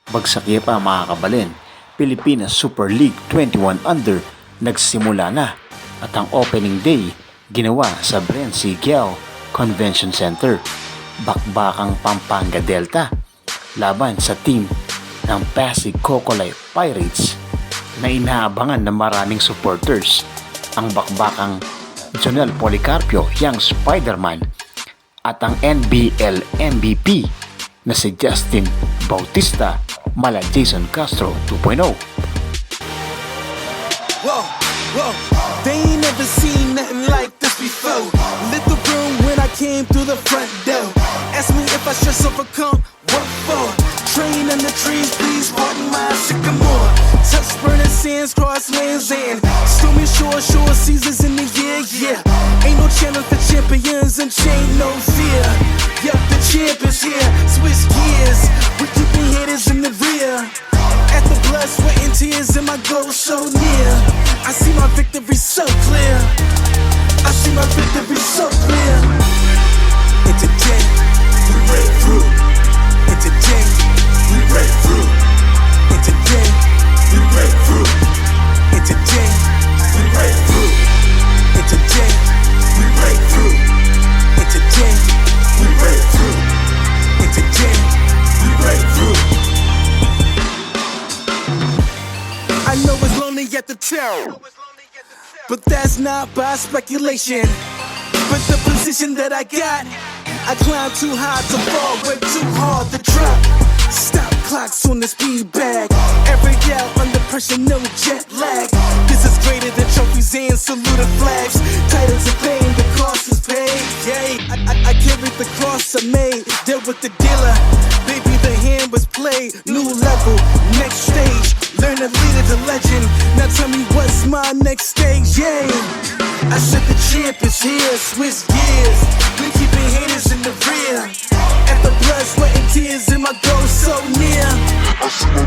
Bagsak pa mga kabalin, Pilipinas Super League 21 Under nagsimula na at ang opening day ginawa sa BREN GUIAO Convention Center. Bakbakang Pampanga Delta laban sa team ng Pasig Cocolay Pirates na inaabangan ng maraming supporters. Ang bakbakang Jonnel Policarpio, Young Spider-Man, at ang NBL MVP na si Justine BAUTISTA mala Jason Castro 2.0. Whoa, whoa, they ain't never seen nothing like this before. Lit the room when I came through the front door. Ask me if I should overcome, what for? Train in the trees, please pardon my sycamore. Touch burning sands, cross lands and stormy shore seasons in the year, yeah. Ain't no channel for champions and chain no fear. Yup, the champ is here, switch gears. We're keeping haters in the rear. At the blood, sweat and tears and my goal so near. I see my victory so clear. I see my victory so clear. And today, we break through. And today, we break through. And today, we break through. And today, we break through. And today, we break through. And today, we break through. And today, we break through. I know it's lonely at the top, but that's not by speculation. But the position that I got, I climb too high to fall, work too hard to drop. Stop clocks on the speed bag. Every out under pressure, no jet lag. This is greater than trophies and saluted flags. Titles are fame, the cost is paid. Yeah, I carried the cross I made. Dealt with the dealer, baby, the hand was played. New level, next stage. Learn to lead as a legend. Now tell me what's my next stage, yeah. I said the champ is here, switch gears. We keeping haters in the rear. At the blood, sweat and tears and my goal so near. I see my